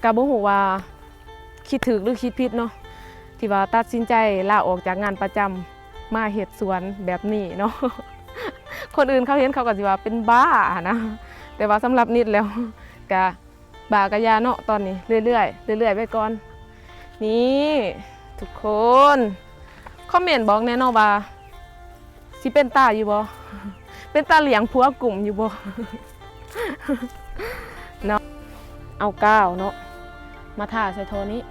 กะบ่ฮู้ว่าคิดถูกหรือคิดผิดเนาะที่ว่าตัดสินใจลาออกจากงานประจำมาเฮ็ดสวนแบบนี้เนาะ คนอื่นเขาเห็นเขาก็สิว่าเป็นบ้านะแต่ว่าสำหรับนิดแล้วกะบ้ากะยาเนาะตอนนี้เรื่อยๆไปก่อนนี่ทุกคนคอมเมนต์บอกแน่เนาะว่าสิเป็นตาอยู่บ่ เป็นตาเหลียงผัวกลุ่มอยู่บ่ เนาะเอาก้าวเนาะมาท่าใส่โทนี้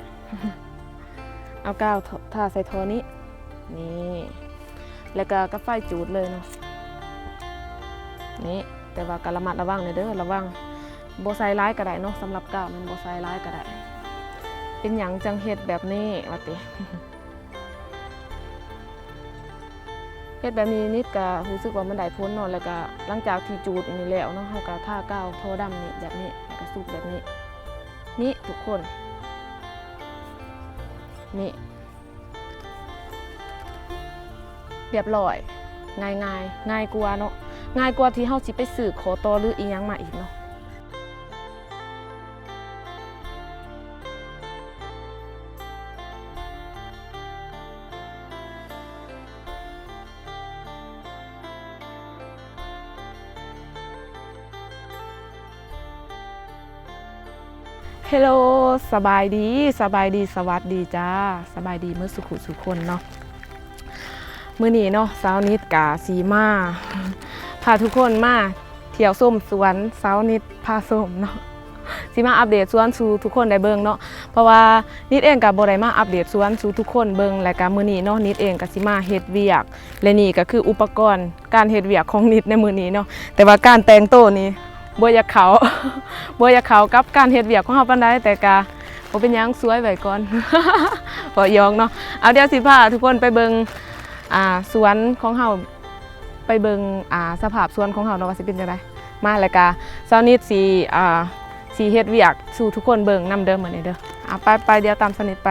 เอาก้าวท่าใส่โทนี้นี่แล้วก็กระไฟจูดเลยเนาะนี่แต่ว่าการระมัดระวังเด้อระวังโบไซร้ายก็ได้เนาะสำหรับก้าวมันโบไซร้ายก็ได้เป็นหยังจังเฮ็ดแบบนี้ว่าติ เฮ็ดแบบนี้นิดก็รู้สึกว่ามันได้ผลเนาะแล้วก็หลังจากที่จูดนี่แล้วเนาะเฮาก็ทาก้าวโทดำนี่แบบนี้แล้วก็สุกแบบนี้นี่ทุกคนนี่เรียบร้อยง่ายกว่าเนาะง่ายกว่าที่เฮาสิไปซื้อขอต่อหรืออีหยังมาอีกเนาะเฮลโลสบายดีสวัสดีจ้าสบายดีเมื่อสุขุสุคนเนาะมื้อนี้เนาะเช้านิดกะสีมาพาทุกคนมาเที่ยวส้มสวนเช้านิดพาส้มเนาะสีมาอัปเดตสวนสู่ทุกคนได้เบิ่งเนาะเพราะว่านิดเองก็บ่ได้มาอัปเดตสวนสู่ทุกคนเบิ่งและก็มื้อนี้เนาะนิดเองก็สิมาเฮ็ดเวียกและนี่ก็คืออุปกรณ์การเฮ็ดเวียกของนิดในมื้อนี้เนาะแต่ว่าการแต่งโตวนี่บ่อยากเขา บ่อยากเขากับการเฮ็ดเวียกของเฮาปานใดแต่ก็บ่เป็นหยังสวยไว้ก่อน บ่ยองเนาะเอาเดี๋ยวสิพาทุกคนไปเบิ่งสวนของเฮาไปเบิ่งสภาพสวนของเฮาเนาะว่าสิเป็นจังไดมาแล้วก็เช้านี้สิเฮ็ดเวียกสู่ทุกคนเบิ่งนำเด้อมื้อนี้เด้อไปเดี๋ยวตามสนิทไป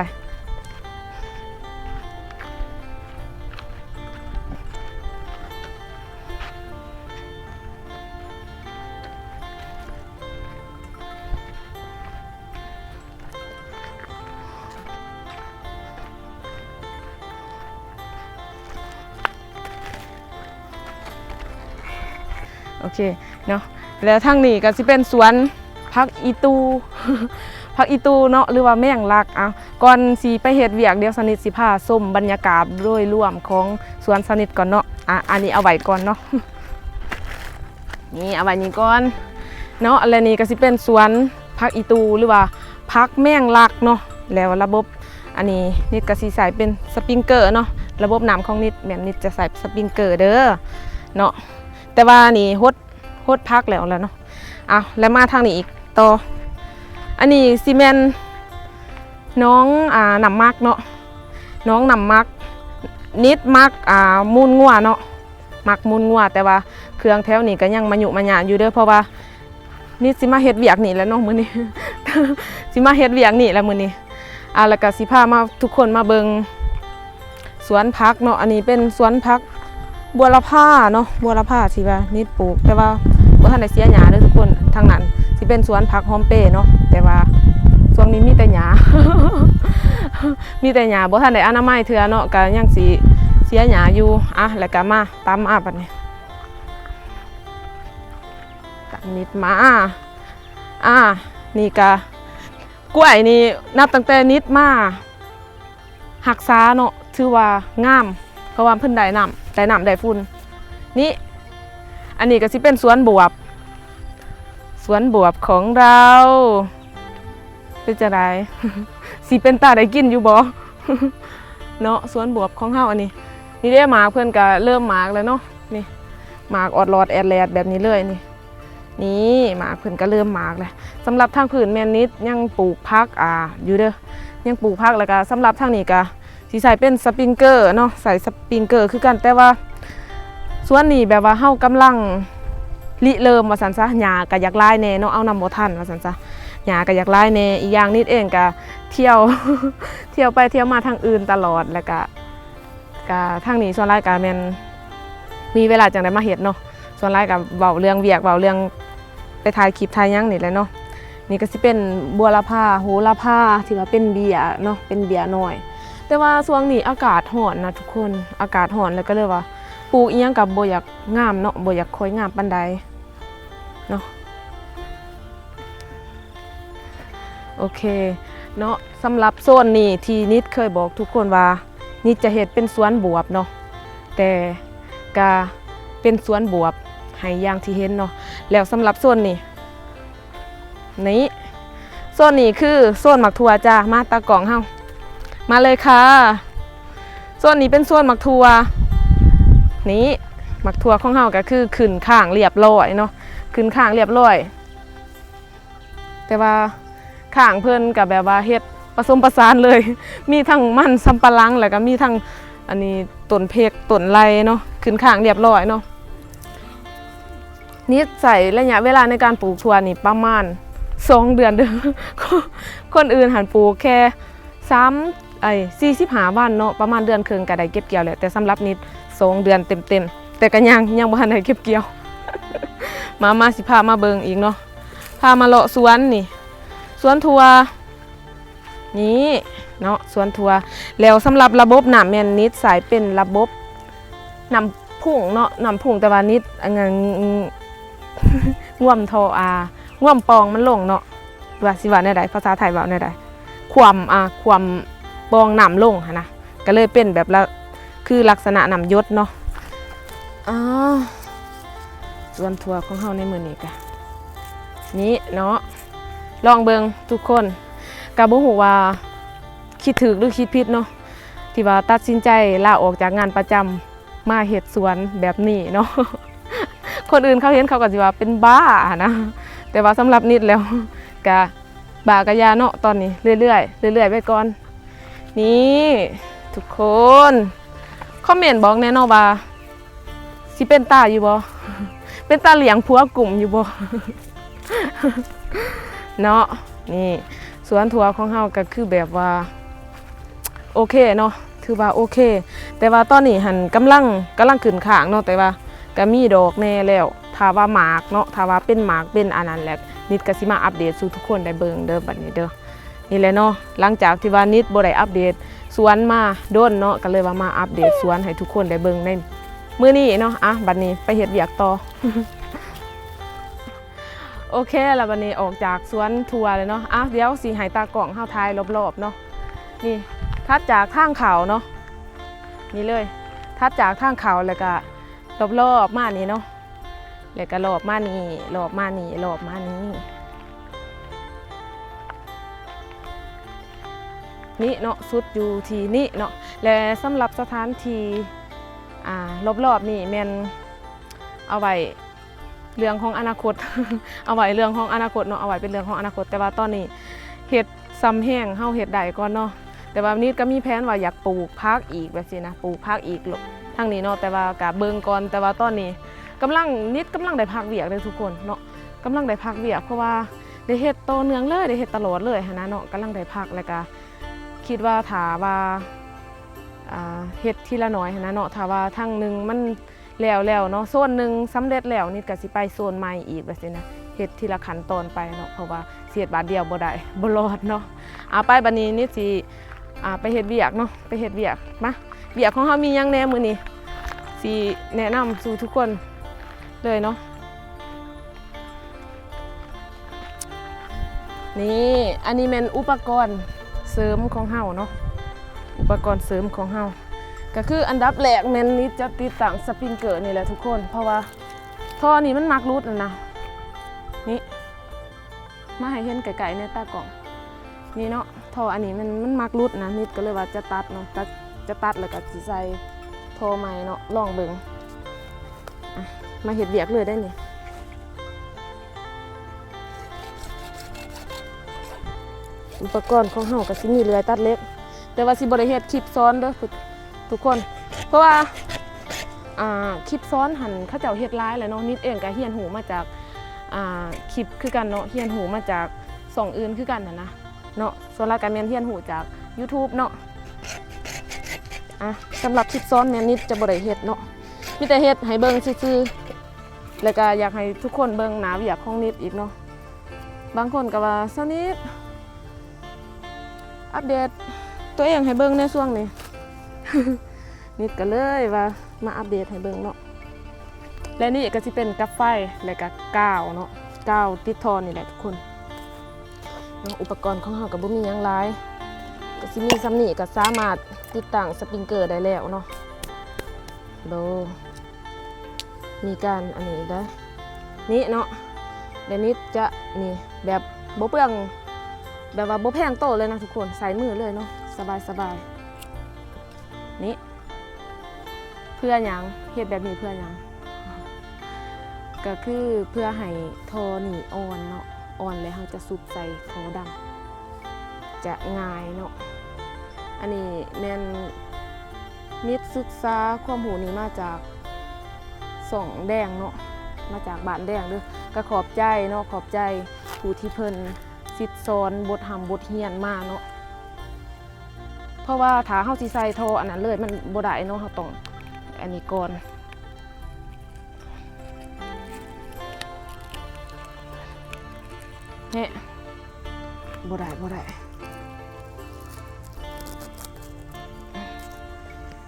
โอเคเนาะแล้วทางนี้ก็สิเป็นสวนผักอีตู ผักอีตูเนาะหรือว่าแมงลักก่อนสิไปเฮ็ดเวียกเดี๋ยวสนิทสิพาชมบรรยากาศโดยรวมของสวนสนิทก่อนเนาะอันนี้เอาไว้ก่อนเนาะ นี่เอาไว้นี่ก่อนเนาะแล้วนี่ก็สิเป็นสวนผักอีตูหรือว่าผักแมงลักเนาะแล้วระบบอันนี้นิดก็สิใส่เป็นสปริงเกอร์เนาะระบบน้ำของนิดแบบนิดจะใส่สปริงเกอร์เด้อเนาะแต่ว่านี่ฮดพักแล้วเนาะแล้วมาทางนี้อีกต่ออันนี้ซีเมนน้องนำมักเนาะน้องนำมักนิดมักมูลงัวเนาะมักมูลงัวแต่ว่าเครื่องแถวนี้ก็ยังมาหยุมาหยาอยู่เด้อเพราะว่านิดสิมาเฮ็ดเวียกนี่แล้วเนาะมื้อนี้ สิมาเฮ็ดเวียกนี่แล้วมื้อนี้แล้วก็สิพามาทุกคนมาเบิ่งสวนผักเนาะอันนี้เป็นสวนผักบัวละพาเนาะบัวละพาสิว่านิดปลูกแต่ว่าบ่ทันได้เสียหญ้าเด้อทุกคนทางนั้นสิเป็นสวนผักหอมเป้เนาะแต่ว่าช่วงนี้มีแต่หญ้า มีแต่หญ้าบ่ทันได้อนามัยเทื่อเนาะก็ยังสิเสียหญ้าอยู่แล้วก็มาตามบัดนี้ตามนิดมานี่ก็กล้วยนี่นับตั้งแต่นิดมาหักษาเนาะถือว่างามเพราะว่าเพิ่นได้น้ำได้ฝุ่นนี่อันนี้ก็สิเป็นสวนบวบของเราเป็นจังได สิเป็นตาได้กินอยู่บ่ เนาะสวนบวบของเฮาอันนี้นี่ได้หมากเพิ่นก็เริ่มหมากแล้วเนาะนี่หมากออดรอดแอดแลดแบบนี้เลยนี่หมากเพิ่นก็เริ่มหมากแล้วสำหรับทางผืนแม่นนิดยังปลูกผักอยู่เด้อยังปลูกผักแล้วก็สำหรับทางนี้ก็สิใส่เป็นสปริงเกอร์เนาะใส่สปริงเกอร์คือกันแต่ว่าส่วนนี้แบบว่าเฮากำลังริเริ่มว่าซั่นซะหญ้าก็อยากลายแน่เนาะเอานำบ่ทันว่าซั่นซะหญ้าก็อยากลายแน่อีกอย่างนิดเองก็เที่ยว เที่ยวไปเที่ยวมาทางอื่นตลอดแล้วก็ทางนี้ส่วนหลายก็แม่นมีเวลาจังได้มาเฮ็ดเนาะส่วนหลายก็เว้าเรื่องเวียกเว้าเรื่องไปถ่ายคลิปถ่ายหยังนี่แหละเนาะ นี่ก็สิเป็นบัวละพาโหระพาที่ว่าเป็นเบียร์เนาะเป็นเบียร์น้อยแต่ว่าช่วงนี้อากาศร้อนนะทุกคนอากาศร้อนแล้วก็เลยว่าปลูกอีหยังกับบ่อยากงามเนาะบ่อยากค่อยงามปานใดเนาะโอเคเนาะสำหรับโซนนี้ที่นิดเคยบอกทุกคนว่านิดจะเฮ็ดเป็นสวนบวบเนาะแต่ก็เป็นสวนบวบให้อย่างที่เห็นเนาะแล้วสำหรับโซนนี้นี่โซนนี้คือโซนหมักถั่วจ้ามาตากล่องเฮามาเลยค่ะโซนนี้เป็นโซนหมักถั่วนี้หมักถั่วของเฮาก็คือขึ้นข้างเรียบร้อยเนาะขึ้นข้างเรียบร้อยแต่ว่าข้างเพิ่นกับแบบว่าเฮ็ดผสมผสานเลยมีทั้งมันสำปะหลังแล้วก็มีทั้งอันนี้ต้นเพกต้นไรเนาะขึ้นข้างเรียบร้อยเนาะนี่ใส่ระยะเวลาในการปลูกถั่วนี่ประมาณ2 เดือนเด้อคนอื่นหันปลูกแค่45 วันเนาะประมาณเดือนครึ่งก็ได้เก็บเกี่ยวแล้วแต่สำหรับนิด2 เดือนเต็มๆแต่ก็ยังบ่ทันได้เก็บเกี่ยวมาสิพามาเบิ่งอีกเนาะพามาเลาะสวนนี่สวนถั่วนี่เนาะสวนถั่วแล้วสำหรับระบบน้ำแม่นนิดสายเป็นระบบน้ำพุ่งเนาะน้ำพุ่งแต่ว่านิดง่วมทอง่วมปองมันลงเนาะว่าสิว่าแนวใดภาษาไทยว่าแนวใดความปองน้ำลงนะก็เลยเป็นแบบละคือลักษณะน้ำยศเนาะสวนถั่วของเฮาในมื้อนี้ก็นี่เนาะลองเบิ่งทุกคนก็บ่ฮู้ว่าคิดถูกหรือคิดผิดเนาะที่ว่าตัดสินใจลาออกจากงานประจำมาเฮ็ดสวนแบบนี้เนาะคนอื่นเขาเห็นเขาก็สิว่าเป็นบ้านะแต่ว่าสำหรับนิดแล้วก็บ้ากะยาเนาะตอนนี้เรื่อยๆไปก่อนนี่ทุกคนคอมเมนต์บอกแน่เนาะว่าสิเป็นตาอยู่บ่เป็นตาเลี้ยงผัวกลุ่มอยู่บ่เนาะนี่สวนถั่วของเฮาก็คือแบบว่าโอเคเนาะถือว่าโอเคแต่ว่าตอนนี้หันกำลังขึ้นข้างเนาะแต่ว่าก็มีดอกแน่แล้วถ้าว่าหมากเนาะถ้าว่าเป็นหมากเป็นอันนั้นแหละนิดก็สิมาอัปเดตสู่ทุกคนได้เบิ่งเด้อบัดนี้เด้อนี่แหละเนาะหลังจากที่ว่านิดบ่ได้อัปเดตสวนมาโดนเนาะก็เลยว่ามาอัปเดตสวนให้ทุกคนได้เบิ่งในมื้อนี้เนาะบัดนี้ไปเฮ็ดเวียกต่อ โอเคแล้ววันนี้ออกจากสวนทัวร์เลยเนาะเดี๋ยวสีหายตากล่องเข้าท้ายรอบๆเนาะนี่ทัดจากทางเขาเนาะนี่เลยทัดจากทางเขาแล้วก็รอบๆมานี้เนาะแล้วก็รอบมานี้รอบมานี้รอบมานี้นี่เนาะสุดอยู่ที่นี่เนาะและสำหรับสถานที่รอบๆนี่แมนเอาไว้เรื่องของอนาคต เอาไว้เรื่องของอนาคตเนาะเอาไว้เป็นเรื่องของอนาคตแต่ว่าตอนนี้เฮ็ดซ้ำแห้งเฮาเฮ็ดได้ก่อนเนาะแต่ว่านี้ก็มีแผนว่าอยากปลูกพักอีกแบบนี้นะปลูกพักอีกทางนี้เนาะแต่ว่ากะเบิ่งก่อนแต่ว่าตอนนี้กำลังได้พักเวียกเลยทุกคนเนาะกำลังได้พักเวียกเพราะว่าได้เฮ็ดต่อเนื่องเลยได้เฮ็ดตลอดเลยนะเนาะกำลังได้พักแล้วก็คิดว่าถ้าว่าเฮ็ดทีละน้อยนะเนาะถ้าว่าทางนึงมันแล้วเนาะโซนหนึ่งสำเร็จแล้วนิดก็สิไปโซนใหม่อีกแบบนี้นะเฮ็ดทีละขั้นตอนไปเนาะเพราะว่าเสียดบาทเดียวบ่ได้บ่รอดเนาะไปบัดนี้นิดสิไปเฮ็ดเวียกเนาะไปเฮ็ดเวียกมาเวียกของเฮามีหยังแหน่มื้อนี้สิแนะนำสู่ทุกคนเลยเนาะนี่อันนี้เป็นอุปกรณ์เสริมของเฮาเนาะอุปกรณ์เสริมของเฮาก็คืออันดับแรกแม่นนิดจะติดตั้งสปริงเกอร์นี่แหละทุกคนเพราะว่าท่อนี้มันมักรุดนะนี่มาให้เห็นไกลๆในตากล่องนี่เนาะท่ออันนี้มันมักรุดนะนิดก็เลยว่าจะตัดเนาะจะตัดแล้วก็สิใส่ท่อใหม่เนาะลองเบิ่งมาเฮ็ดเวียกเลยได้นี่อุปกรณ์ของเฮาก็สิมีเลื่อยตัดเล็กแต่ว่าสิบ่ได้เฮ็ดคลิปซ้อนเด้อทุกคนเพราะว่าคลิปซ้อนหันเขาเจ้าเฮ็ดร้ายแหละเนาะนิดเองก็เฮียนหูมาจากคลิปคือกันเนาะเฮียนหูมาจากส่องอื่นคือกันนะเนาะส่วนรายการแม่นเฮียนหูจาก YouTube เนาะสำหรับคลิปซ้อนแม่นนิดจะบ่ได้เฮ็ดเนาะมีแต่เฮ็ดให้เบิ่งซื่อๆแล้วก็อยากให้ทุกคนเบิ่งหน้าเวียกของนิดอีกเนาะ บางคนก็ว่าสนิทอัปเดตตัวเองให้เบิ่งในช่วงนี้ นิดก็เลยว่ามาอัปเดตให้เบิ่งเนาะและนี่ก็สิเป็นกาไฟและก็กาวเนาะกาวติดทอนนี่แหละทุกคนอุปกรณ์ของเราก็บ่มีหยังหลายก็สิมีซ้ำนี่ก็สามารถติดตั้งสปริงเกอร์ได้แล้วเนาะโบมีการอันนี้ได้นี่เนาะเดี๋ยวนี้จะนี่แบบบ่เปลืองแบบว่าบ่แพงโตเลยนะทุกคนใส่มือเลยเนาะสบายนี่เพื่อหยังเฮ็ดแบบนี้เพื่อหยังก็คือเพื่อให้ทอนี่อ่อนเนาะอ่อนแล้วเราจะซุบใส่ทอดำจะง่ายเนาะอันนี้แม่นนิดศึกษาความรู้นี้มาจากส่องแดงเนาะมาจากบ้านแดงเด้อก็ขอบใจเนาะขอบใจผู้ที่เพิ่นซิดซ้อนบททำบทเรียนมาเนาะเพราะว่าถ้าเฮาสิใส่ทออันนั้นเลยมันบ่ได้เนาะเฮาต้องอันนี้ก่อนเนี่ยบ่ได้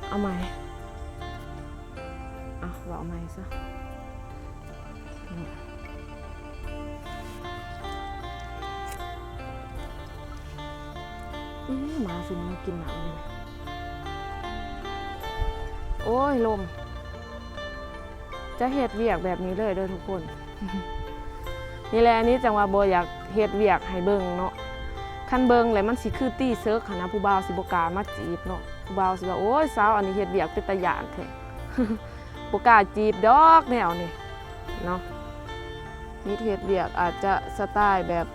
เอาใหม่เราเอาใหม่ซะหมาสิมากินหนังเลยโอ้ยลมจะเฮ็ดเวียกแบบนี้เลยเด้อทุกคน นี่แหละนี้จังว่าบ่อยากเฮ็ดเวียกให้เบิ่งเนาะคันเบิ่งแล้วมันสิคือตี้เซิร์กนะผู้บ่าวสิบ่กล้ามาจีบเนาะผู้บ่าวสิว่าโอ้ยสาวอันนี้เฮ็ดเวียกเป็นตาย้านแท้ บ่กล้าจีบดอกแนวนี่เนาะนี่เฮ็ดเวียกอาจจะสไตล์แบบ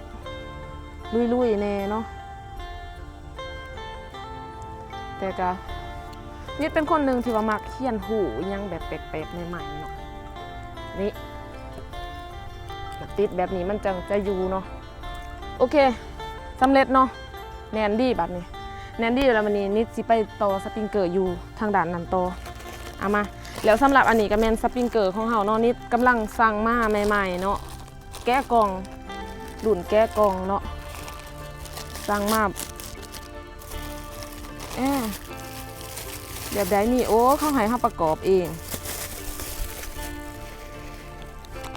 ลุยๆแน่เนาะแต่ก็นี่เป็นคนหนึ่งที่ว่ามักเขียนหูยังแบบแปลกๆใหม่ๆเนาะนี่ติดแบบนี้มันจะอยู่เนาะโอเคสำเร็จเนาะแนนดี้แบบนี้แนนดี้แล้ววันนี้นิดสิไปต่อสปริงเกอร์อยู่ทางด้านนั้นต่อเอามาแล้วสำหรับอันนี้ก็แมนสปริงเกอร์ของเฮาเนาะนิดกำลังสั่งมาใหม่ๆเนาะแก้กล่องรุ่นแก้กล่องเนาะสั่งมาแบบใดนี่โอ้เขาให้เขาประกอบเอง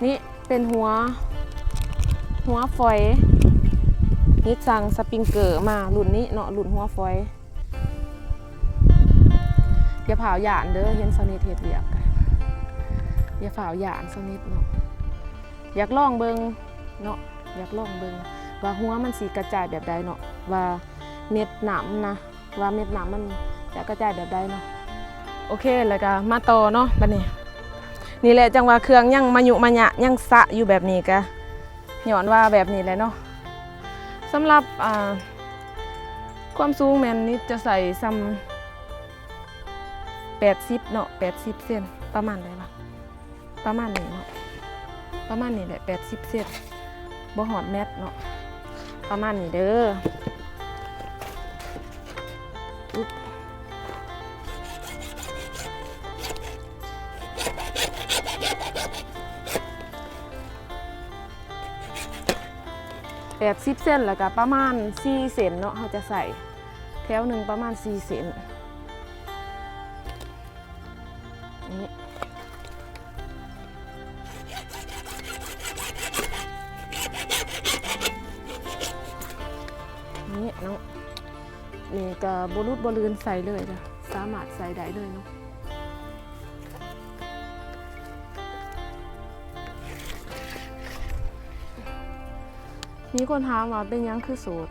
นี่เป็นหัวฟอยนี่สั่งสปริงเกอร์มารุ่นนี้เนาะรุ่นหัวฟอยอย่าเผาหยานเด้อเห็นสนิทเฮ็ดเวียกอย่าเผาหยานสนิทเนาะอยากลองเบิ่งเนาะอยากลองเบิ่งว่าหัวมันสีกระจายแบบใดเนาะว่าเม็ดหนามนะว่าเม็ดหนามมันจะกระจายแบบใดเนาะโอเคแล้วก็มาต่อเนาะบัดนี้นี่แหละจังว่าเครื่องยังมายุมาหยะยังสะอยู่แบบนี้กะย้อนว่าแบบนี้แหละเนาะสำหรับความสูงแมนนี่จะใส่ซ้ำ80เนาะ80เซนประมาณไหนวะประมาณนี้เนาะประมาณนี้แหละ80เซนบ่หอดแมตเนาะประมาณนี้เด้อ80 เซนแล้วก็ประมาณ4 เซนเนาะเขาจะใส่แถวหนึ่งประมาณ4 เซนนี่เนาะนี่ก็บรุษบลืนใส่เลยจ้ะสามารถใส่ได้เลยเนาะมีคนถามว่าเป็นยังคือโสด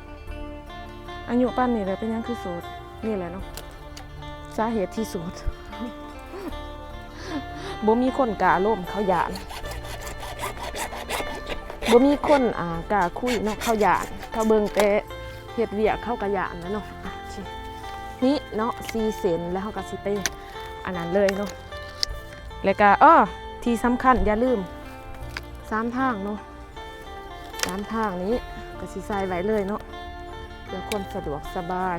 อายุป่านนี้เลยเป็นยังคือโสดนี่แหละเนาะสาเหตุที่โสด บ่มีคนกล้าล่มเขาหยานบ่มีคนกล้าคุยเนาะเขาหยานเขาเบิ่งแต่เฮ็ดเวียกเข้ากะหยานนะเนาะนี่เนาะ4 เซนแล้วเขาก็สิไปอันนั้นเลยเนาะแล้วก็ที่สำคัญอย่าลืม3 ทางเนาะ3 ทางนี้ก็สิใส่ไว้เลยเนาะเพื่อความสะดวกสบาย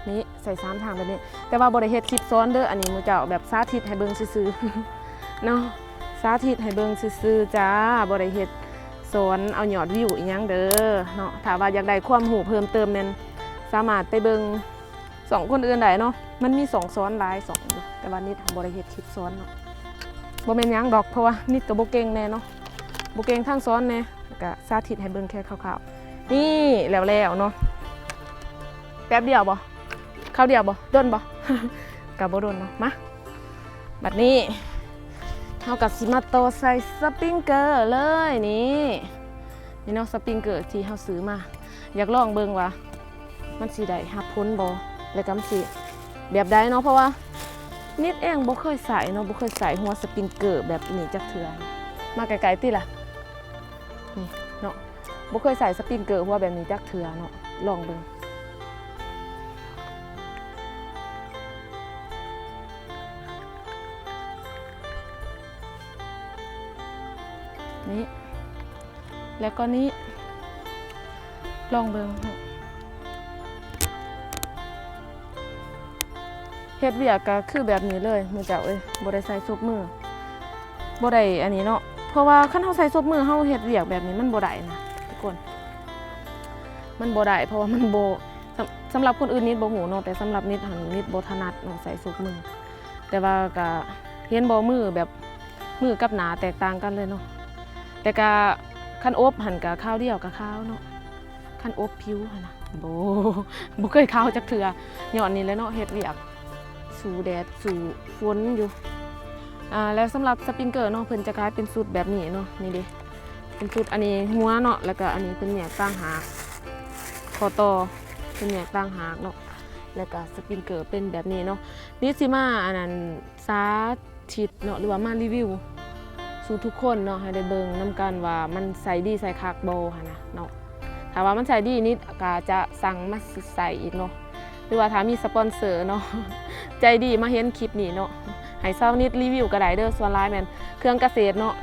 นี่ใส่3 ทางแบบนี้แต่ว่าบ่ได้เฮ็ดคลิปซ้อนเด้ออันนี้หมู่เจ้าแบบสาธิตให้เบิ่งซื่อๆเนาะ สาธิตให้เบิ่งซื่อๆจ้าบ่ได้เฮ็ดสอนเอายอดวิวอีหยังเด้อเนาะถ้าว่าอยากได้ความรู้เพิ่มเติมแม่นสามารถไปเบิ่งสองคนอื่นได้เนาะมันมี2สอนหลาย2อยู่แต่ว่านิดบ่ได้เฮ็ดคลิปสอนเนาะบ่แม่นหยังดอกเพราะว่านิดก็บ่เก่งแน่เนาะบ่เก่งทางสอนแน่ก็สาธิตให้เบิ่งแค่คร่าวๆนี่แล้วเนาะแป๊บเดียวบ่คราวเดียวบ่ดนบ่ ก็บ่ดนเนาะมาบัดนี้เฮากับสิมาต่อใส่สปริงเกอร์เลยนี่เนาะสปริงเกอร์ที่เฮาซื้อมาอยากลองเบิ่งว่ามันสิได้รับผลบ่แล้วก็มันสิแบบใดเนาะเพราะว่านิดเองบ่เคยใส่เนาะบ่เคยใส่หัวสปริงเกอร์แบบนี้จักเทื่อมาไกลๆติล่ะนี่เนาะบ่เคยใส่สปริงเกอร์หัวแบบนี้จักเทื่อเนาะลองเบิ่งนี่แล้วก็นี้ลองเบิ่งเฮ็ดเวียกก็คือแบบนี้เลยมือเจ้าบ่ได้ใส่ซุปมือบ่ได้อันนี้เนาะเพราะว่าคันเฮาใส่ซุปมือเฮาเฮ็ดเวียกแบบนี้มันบ่ได้นะทุกคนมันบ่ได้เพราะว่ามันบ่สำหรับคนอื่นนิดบ่ฮู้เนาะแต่สำหรับนิดนิดบ่ถนัดเนาะใส่ซุปมือแต่ว่าก็เห็นบ่มือแบบมือกับหน้าแตกต่างกันเลยเนาะแต่ก็คันอบหั่นก็ข้าวเดียวกับข้าวเนาะคันอบผิวหั่นน่ะบ่เคยข้าวจักเทื่อย้อนนี่แหละเนาะเฮ็ดเวียกสู่แดดสู่ฝนอยู่แล้วสำหรับสปริงเกอร์เนาะเพิ่นจะคล้ายเป็นสูตรแบบนี้เนาะนี่ดิเป็นสูตรอันนี้หัวเนาะแล้วก็อันนี้เป็นแหนกต่างหากคอต่อเป็นแหนกต่างหากเนาะแล้วก็สปริงเกอร์เป็นแบบนี้เนาะนี่สิมาอันนั้นสาธิตเนาะหรือว่ามารีวิวสู่ทุกคนเนาะให้ได้เบิ่งนำกันว่ามันใส่ดีใส่คักบ่หั่นน่ะเนาะถ้าว่ามันใส่ดีนิดก็จะสั่งมาใส่อีกเนาะหรือว่าถ้ามีสปอนเซอร์เนาะใจดีมาเห็นคลิปนี้เนาะให้เซานิดรีวิวก็ได้เด้อส่วนหลายแม่นเครื่องเกษตรเนาะ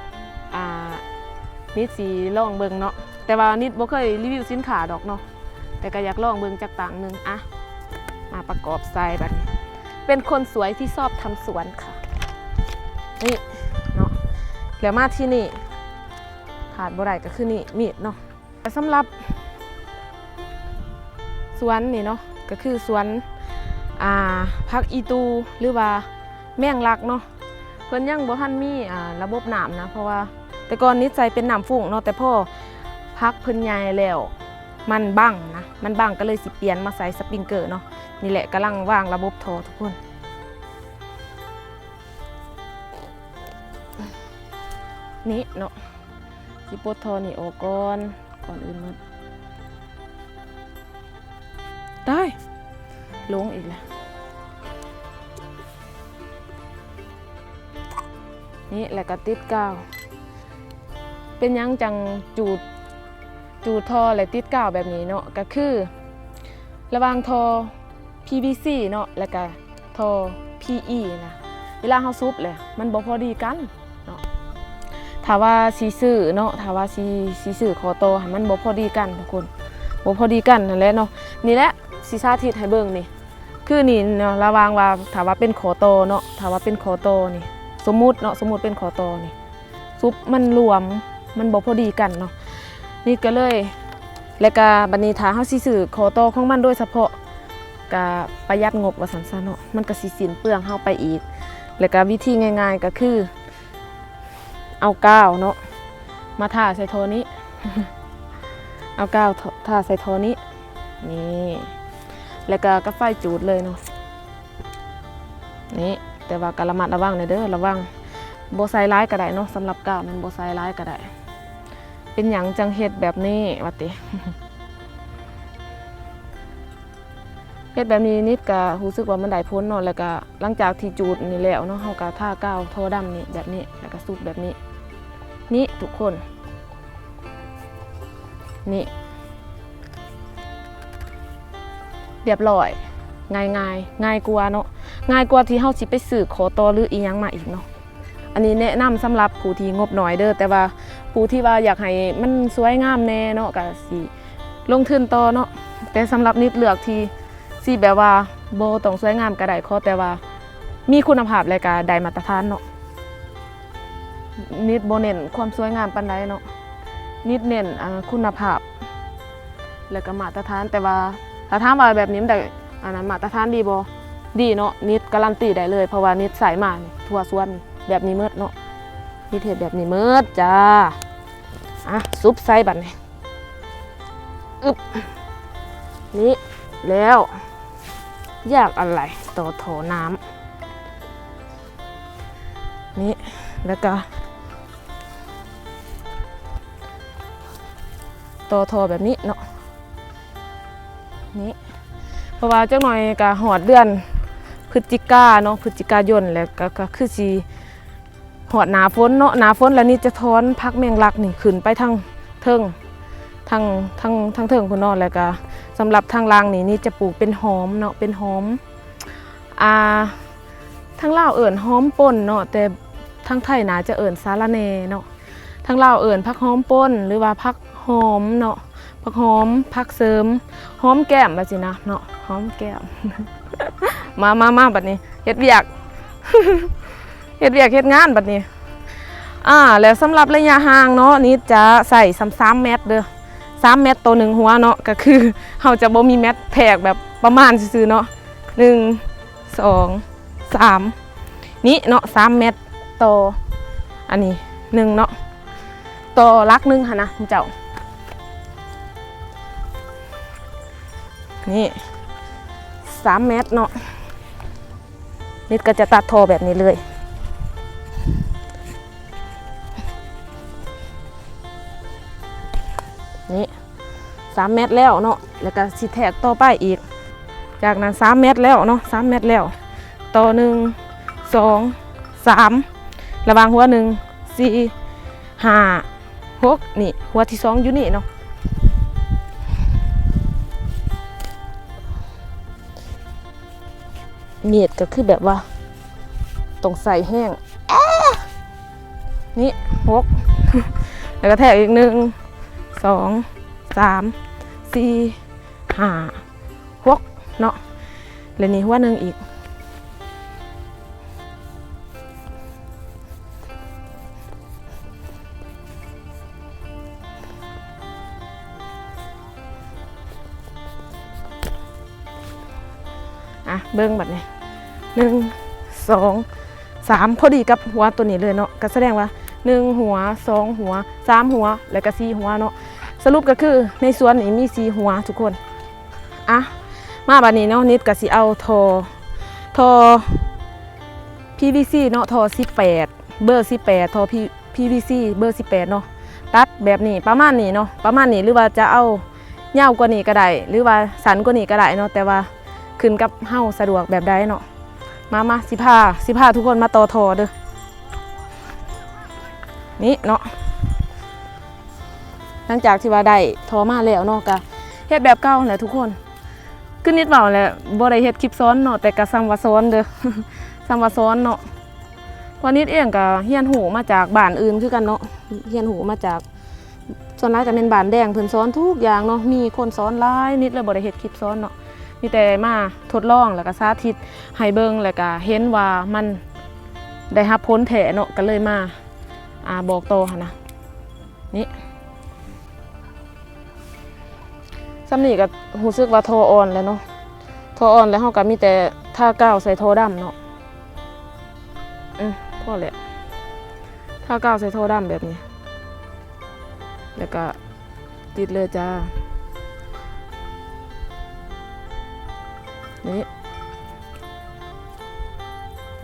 นิดสิลองเบิ่งเนาะแต่ว่านิดบ่เคยรีวิวสินค้าดอกเนาะแต่ก็อยากลองเบิ่งจักต่างนึงอะมาประกอบใส่บัดนี้เป็นคนสวยที่ชอบทำสวนค่ะนี่เนาะแล้วมาที่นี่ขาดบ่ได้ก็คือนี่มีดเนาะแต่สำหรับสวนนี่เนาะก็คือสวนผักอีตูหรือว่าแมงลักเนาะเพิ่นยังบ่ทันมีระบบน้ำนะเพราะว่าแต่ก่อนนี้ใส่เป็นน้ำฟุ้งเนาะแต่พอพักเพิ่นใหญ่แล้วมันบังนะมันบังก็เลยสิเปลี่ยนมาใส่สปริงเกอร์เนาะนี่แหละกำลังวางระบบท่อทุกคนนี่เนาะสิปลดท่อนี่ออกก่อนอื่นหมดได้ลงอีกแล้วนี่แหละก็ติดกาวเป็นยังจังจูดท่อและติดกาวแบบนี้เนาะก็คือระหว่างท่อ PVC เนาะแล้วก็ท่อ PE นะเวลาเฮาซุบเลยมันบ่พอดีกันเนาะถ้าว่าสิซื้อเนาะถ้าว่าสิซื้อคอโตให้มันบ่พอดีกันทุกคนบ่พอดีกันนั่นแหละเนาะนี่แหละสิสาธิตให้เบิ่งนี่คือนี่เนาะระหว่างว่าถ้าว่าเป็นคอโตเนาะถ้าว่าเป็นคอโตนี่สมมุติเป็นคอโตนี่ซุปมันรวมมันบ่พอดีกันเนาะนี่ก็เลยแล้วก็บัดนี้ถ้าเฮาสิซื้อคอโตของมันโดยเฉพาะก็ประหยัดงบว่าซั่นๆเนาะมันก็สิสิ้นเปลืองเฮาไปอีกแล้วก็วิธีง่ายๆก็คือเอากาวเนาะมาทาใส่ท่อนี้ เอากาวทาใส่ท่อนี้นี่แล้วก็กระไฟจูดเลยเนาะนี่แต่ว่าก็ระมัดระวังเด้อระวังโบไซร้ายก็ได้เนาะสำหรับกาวมันโบไซร้ายก็ได้เป็นหยังจังเฮ็ดแบบนี้ว่าติ เฮ็ดแบบนี้นิดก็รู้สึกว่ามันได้ผลเนาะแล้วก็หลังจากที่จูดนี่แล้วเนาะเฮาก็ทากาวท่อดำนี่แบบนี้แล้วก็สูบแบบนี้นี่ทุกคนนี่เรียบร้อยง่ายกว่าเนาะง่ายกว่าที่เฮาสิไปซื้อขอต่อหรืออีหยังมาอีกเนาะอันนี้แนะนำสำหรับผู้ที่งบน้อยเด้อแต่ว่าผู้ที่ว่าอยากให้มันสวยงามแน่เนาะก็สิลงทุนต่อเนาะแต่สำหรับนิดเลือกที่สิแบบว่าบ่ต้องสวยงามก็ได้ขอแต่ว่ามีคุณภาพและก็ได้มาตรฐานเนาะ นิดโบเน้นความสวยงามปานใดเนาะนิดเน้นคุณภาพแล้วก็มาตรฐานแต่ว่าถ้าถามว่าแบบนี้มันได้อันนั้นมาตรฐานดีบ่ดีเนาะนิดการันตีได้เลยเพราะว่านิดใส่มาทั่วส่วนแบบนี้เมิดเนาะนิดเฮ็ดแบบนี้เมิดจ้าซุปใส่บัดนี้อึบนี่แล้วยากอะไรต่อโถน้ำนี่แล้วก็ต่อโถแบบนี้เนาะนี่เพราะว่าจักหน่อยก็หอดเดือนพฤศจิกาเนาะพฤศจิกายนแล้วก็คือสิหอดหนาฝนเนาะหนาฝนแล้วนี่จะถอนพักแมงลักนี่ขึ้นไปทางเทิงทางเทิงพุ่นเนาะแล้วก็สำหรับทางล่างนี่จะปลูกเป็นหอมเนาะเป็นหอมทางลาวเอิ่นหอมป่นเนาะแต่ทางไทยน่าจะเอิ่นสาระแหน่เนาะทางลาวเอิ่นผักหอมป่นหรือว่าผักหอมเนาะผักหอมผักเสริมหอมแก้มแบบนี้นะเนาะหอมแก้ม มาบัดนี้เฮ็ดเวียก เฮ็ดเวียกเฮ็ดงานบัดนี้แล้วสำหรับระยะห่างเนาะนี่จะใส่3 เมตรเด้อ3 เมตรต่อ1หัวเนาะก็คือเราจะบ่มีแมตแพกแบบประมาณซื่อๆเนาะ1 2 3นี่เนาะ3 เมตรต่ออันนี้1เนาะต่อลักนึงค่ะนะเจ้านี่3 เมตรเนาะนิดก็จะตัดทอแบบนี้เลยนี่3 เมตรแล้วเนาะแล้วก็สิแทกต่อไปอีกจากนั้น3 เมตรแล้วเนาะ3 เมตรแล้วต่อ1 2 3ระหว่างหัว1 4 5 6นี่หัวที่2อยู่นี่เนาะเมียดก็คือแบบว่าต้องใส่แห้งนี่6แล้วก็แทกอีก1 2 3 4 5 6เนาะแล้วนี่หัว1อีกเบิ้งแบบนี้1 2 3พอดีกับหัวตัวนี้เลยเนาะก็แสดงว่า1หัว2หัว3หัวแล้วก็4หัวเนาะสรุปก็คือในสวนนี้มี4หัวทุกคนมาบัดนี้เนาะนิดก็สิเอาทอ PVC เนาะทอ18เบอร์18ทอ PVC เบอร์18เนาะตัดแบบนี้ประมาณนี้เนาะประมาณนี้หรือว่าจะเอายาวกว่านี้ก็ได้หรือว่าสั้นกว่านี้ก็ได้เนาะแต่ว่าขึ้นกับเฮาสะดวกแบบใดเนาะมาสิพาทุกคนมาต่อทอเด้อนี่เนาะหลังจากที่ว่าได้ทอมาแล้วเนาะก็เฮ็ดแบบเก่าแหละทุกคนขึ้นนิดเบาแหละบ่ได้เฮ็ดคลิปซ้อนเนาะแต่ก็ซ้ำว่าซ้อนเด้อ ซ้ำว่าซ้อนเนาะเพราะนิดเองก็เฮียนหูมาจากบ้านอื่นคือกันเนาะเฮียนหูมาจากส่วนหลายก็เป็นบ้านแดงเพิ่นซ้อนทุกอย่างเนาะมีคนซ้อนหลายนิดเลยบ่ได้เฮ็ดคลิปซ้อนเนาะมีแต่มาทดลองแล้วก็สาธิตให้เบิ่งแล้วก็เห็นว่ามันได้รับผลแท้เนาะก็เลยมาบอกโตค่ะนะนี่ซ้ำนี่ก็รู้สึกว่าโทออ่อนแล้วเนาะโทออ่อนแล้วเฮาก็มีแต่ทากาวใส่โทดำเนาะพอแล้วทากาวใส่โทดำแบบนี้แล้วก็ติดเลยจ้า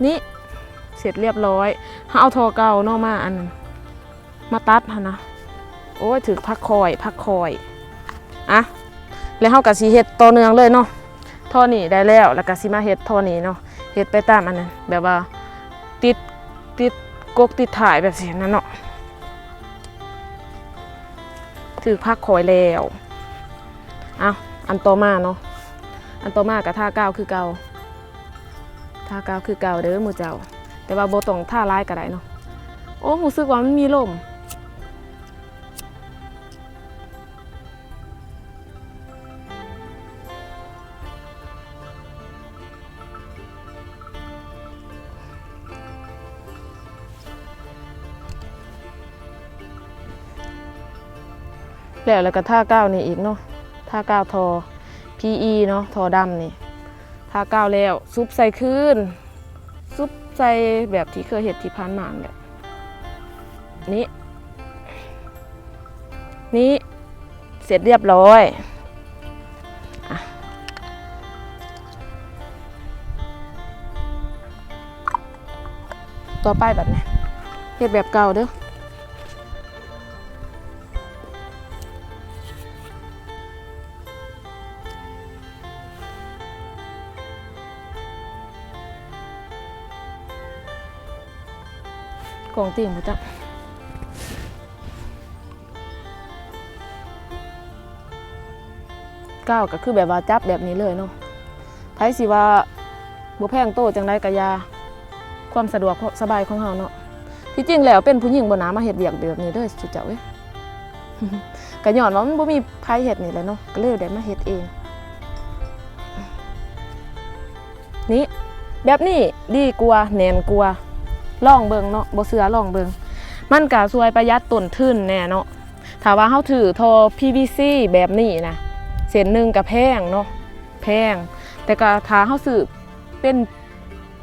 นี่เสร็จเรียบร้อยเอาทอเก่าเนาะมาตัดนะโอ้ยถือพักคอยแล้วเฮาก็สิเฮ็ดต่อเนื่องเลยเนาะท่อนี้ได้แล้วก็สิมาเฮ็ดท่อนี้เนาะเฮ็ดไปตามอันนั้นแบบว่าติดกกติดถ่ายแบบนี้นั่นเนาะถือพักคอยแล้วอันต่อมาเนาะอันต่อมากับท่ากาวคือเก่าเด้อหมู่เจ้าแต่ว่าบ่ต้องท่าร้ายก็ได้เนาะโอ้รู้สึกว่ามันมีลม แล้วก็ท่าก้าวนี่อีกเนาะท่าก้าวทอ PE เนาะทอดำนี่ท่าก้าวแล้วซุปใส่คืนซุปใส่แบบที่เคยเห็ดที่ผ่านมาแหละนี่เสร็จเรียบร้อยต่อไปแบบนี้เฮ็ดแบบเก่าเด้อกล่องติ่งบ่จ๊ะก้าวก็คือแบบว่าจับแบบนี้เลยเนาะไผสิว่าบ่แพงโตจังได๋ก็ยาความสะดวกสบายของเฮาเนาะที่จริงแล้วเป็นผู้หญิงบ่น่ามาเฮ็ดเวียกแบบนี้เด้อสุดเจ้าเว้ย ก็ย้อนว่ามันบ่มีไผเฮ็ดนี่แหละเนาะก็เลยได้มาเฮ็ดเองนี่แบบนี้ดีกว่าแน่นกว่าลองเบิ่งเนาะบ่เชื่อลองเบิ่งมันก็ช่วยประหยัดต้นทุนแน่เนาะถ้าว่าเฮาถือทอ PVC แบบนี้นะเส้นนึงก็แพงเนาะแพงแต่ก็ถ้าเฮาซื้อเป็น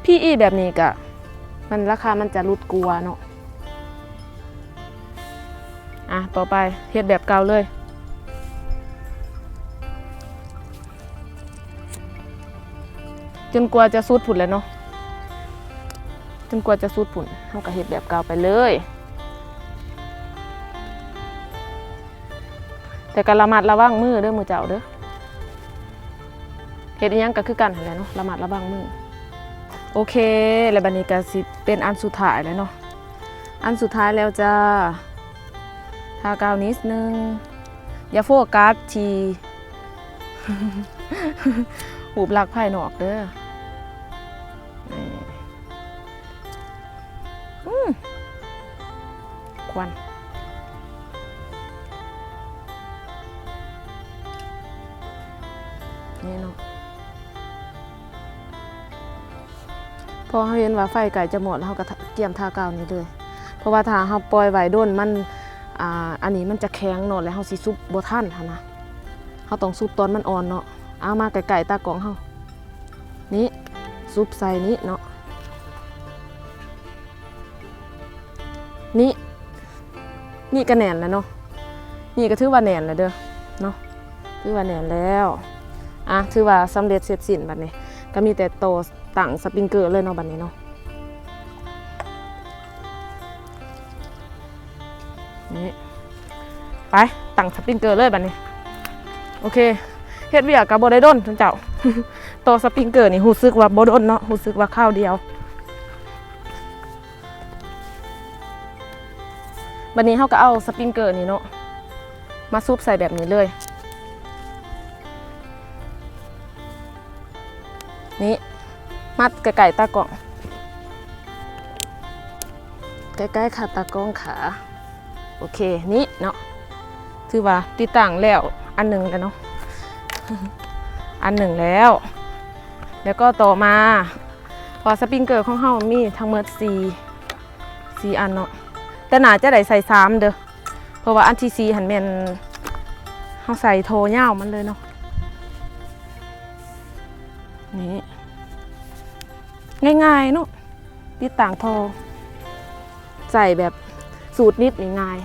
PE แบบนี้ก็มันราคามันจะลดกว่าเนาะต่อไปเฮ็ดแบบเก่าเลยจนกว่าจะสุดผุนแล้วเนาะจนกว่าจะสุดผุนเฮาก็เฮ็ดแบบเก่าไปเลยแต่ก็ระมัดระวังมือเด้อมือเจ้าเด้อเฮ็ดอีหยังก็คือกันนั่นแหละเนาะระมัดระวังมือโอเคแล้วบัดนี้ก็สิเป็นอันสุดท้ายแล้วเนาะอันสุดท้ายแล้วจ้าทากาวนิดนึงอย่าโฟกัสที่ หูบลักภายนอกเด้อควันนี่เนาะพอเขาเห็นว่าไฟไก่จะหมดแล้วเขาก็เกี่ยมทากาวนี้เลยเพราะว่าถ้าเขาปล่อยไว้ด้นมันอันนี้มันจะแข็งเนาะแล้วเขาสิซุปบ่ทันค่ะนะเขาต้องซุปตอนมันอ่อนเนาะเอามาไก่ตากล่องเขานี่ซุปใส่นี้เนาะนี่ก็แหนนแล้วเนาะนี่ก็ถือว่าแหนนแล้วเด้อเนาะถือว่าแหนนแล้วถือว่าสำเร็จเสร็จสิ้นบัดนี้ก็มีแต่โตตั้งสปริงเกอร์เลยเนาะบัดนี้เนาะนี่ไปตั้งสปริงเกอร์เลยบัดนี้โอเคเฮ็ดเวียกกับบ่ได้ด้นท่านเจ้า โตสปริงเกอร์นี่รู้สึกว่าบ่ด้นเนาะรู้สึกว่าข้าวเดียวบัดนี้เฮาก็เอาสปริงเกอร์นี่เนาะมาซุปใส่แบบนี้เลยนี่มัดไก่ตากล่องใกล้ๆค่ะตากล้องขาโอเคนี่เนาะถือว่าติดตั้งแล้วอันหนึ่งแล้วเนาะ อันหนึ่งแล้วก็ต่อมาพอสปริงเกอร์ของเฮามีทั้งหมด4อันเนาะแต่น่าจะได้ใส่3เด้อเพราะว่าอันที่4หันแม่นเฮาใส่โทยาวมันเลยเนาะนี่ง่ายๆเนาะติดตั้งโทใส่แบบสูตรนิดง่าย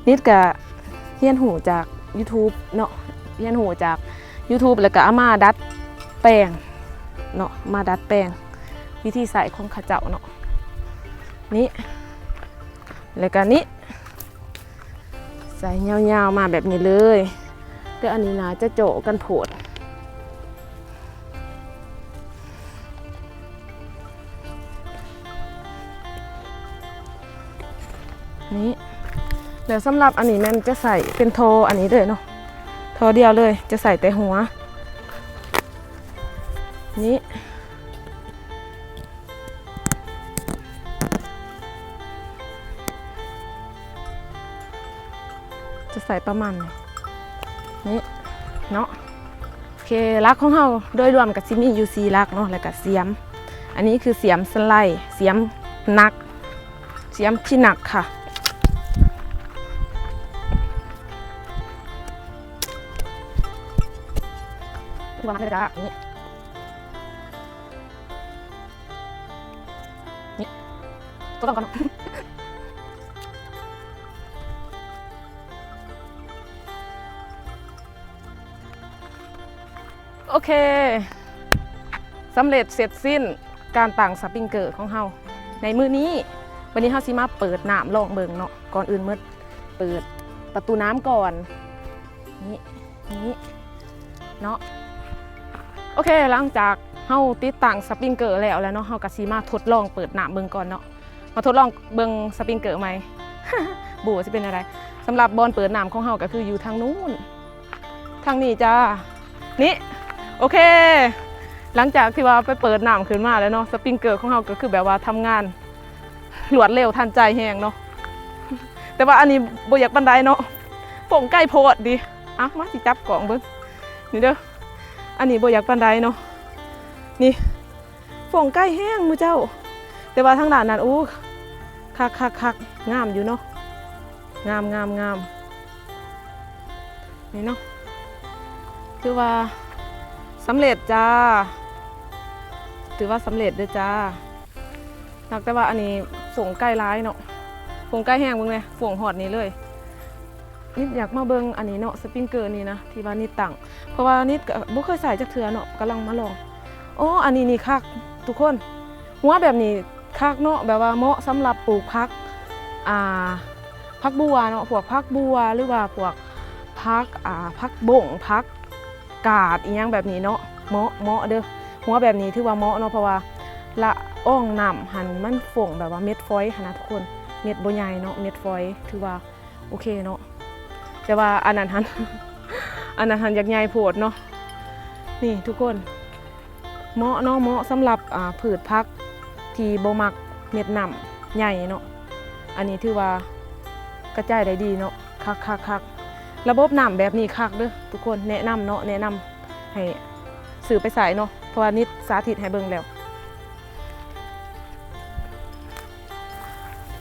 นิดกับเรียนหูจาก YouTube เนาะเรียนหูจาก YouTube แล้วก็เอามาดัดแปลงเนาะมาดัดแปลงวิธีใส่ของข้าเจ้าเนาะนี่แล้วก็นี้ใส่ยาวๆมาแบบนี้เลยแต่อันนี้นะจะโจกันโผดนี่แล้วสำหรับอันนี้มันจะใส่เป็นโทอันนี้เลยเนาะโทเดียวเลยจะใส่แต่หัวนี่จะใส่ประมาณนี้เนาะโอเคลักของเราโดยรวมกับซิมีอยู่4ลักเนาะแล้วก็เสียมอันนี้คือเสียมสไลด์เสียมหนักเสียมที่หนักค่ะ วางเลยจ้านี่นี่ตัวต้องก่อนโอเคสำเร็จเสร็จสิ้นการตั้งสปริงเกอร์ของเฮาในมื้อนี้วันนี้เฮาสิมาเปิดน้ำลองเบิ่งเนาะก่อนอื่นมื้อเปิดประตูน้ำก่อนนี่เนาะโอเคหลังจากเฮาติดตั้งสปริงเกอร์แล้วเนาะเฮาก็สิมาทดลองเปิดน้ำเบิ่งก่อนเนาะมาทดลองเบิ่งสปริงเกอร์ใหม่ บูสิเป็นอะไรสำหรับบอลเปิดน้ำของเฮาก็คืออยู่ทางนู้นทางนี้จ้านี่โอเคหลังจากที่ว่าไปเปิดน้ำขึ้นมาแล้วเนาะสปริงเกอร์ของเฮาก็คือแบบว่าทำงานรวดเร็วทันใจแฮงเนาะแต่ว่าอันนี้บ่อยากบันไดเนาะโป่งใกล้โพดดิอ่ะมาสิจับกล่องเบิ่งนี่เด้ออันนี้บ่อยากบันไดเนาะนี่โป่งใกล้แห้งมือเจ้าแต่ว่าทางด้านนั้นอู้คักงามอยู่เนาะงามนี่เนาะคือว่าสำเร็จจ้าถือว่าสำเร็จด้วยจ้านักแต่ว่าอันนี้ฝงใกล้ร้ายเนาะฝงใกล้แห้งมึงเลยฝงหอดนี้เลยนิดอยากมาเบิ้งอันนี้เนาะสปริงเกอร์นี่นะที่ว่านิดตั้งเพราะว่านิดบ่เคยใส่จักเทื่อเนาะกำลังมาลองอ๋ออันนี้นี่คักทุกคนหัวแบบนี้คักเนาะแบบว่าเหมาะสำหรับปลูกพักบัวเนาะพวกพักบัวหรือว่าพวกพักบ่งพักกาดอีหยังแบบนี้เนาะเหมาะเด้อหัวแบบนี้ถือว่าเหมาะเนาะเพราะว่าละอ่องน้ำหันมันฝงแบบว่าเม็ดฟอยนะทุกคนเม็ดบ่ใหญ่เนาะเม็ดฟอยถือว่าโอเคเนาะแต่ว่าอันนั้นหัน อยากใหญ่โพดเนาะนี่ทุกคนเหมาะเนาะเหมาะสำหรับพืชพักที่บ่มักเม็ดน้ำใหญ่เนาะอันนี้ถือว่ากระจายได้ดีเนาะคักระบบน้ำแบบนี้คักเด้อทุกคนแนะนำเนาะแนะนำให้สื่อไปใส่เนาะเพราะว่านิดสาธิตให้เบิ่งแล้ว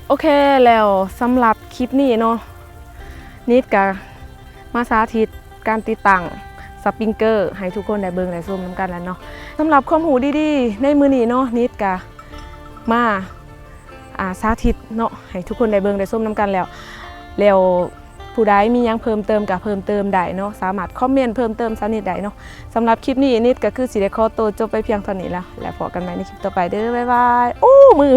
โอเคแล้วสำหรับคลิปนี้เนาะนิดก็มาสาธิตการติดตั้งสปริงเกอร์ให้ทุกคนได้เบิ่งได้ชมนำกันแล้วเนาะสำหรับความรู้ดีๆในมื้อนี้เนาะนิดก็มาสาธิตเนาะให้ทุกคนได้เบิ่งได้ชมนำกันแล้วผู้ใดมียังเพิ่มเติมกับเพิ่มเติมได้เนาะสามารถคอมเมนต์เพิ่มเติมสนิทได้เนาะสำหรับคลิปนี้นิดก็คือสิได้ขอตัวจบไปเพียงเท่านี้แล้วพบกันใหม่ในคลิปต่อไปเด้อบ๊ายบายโอ้มือ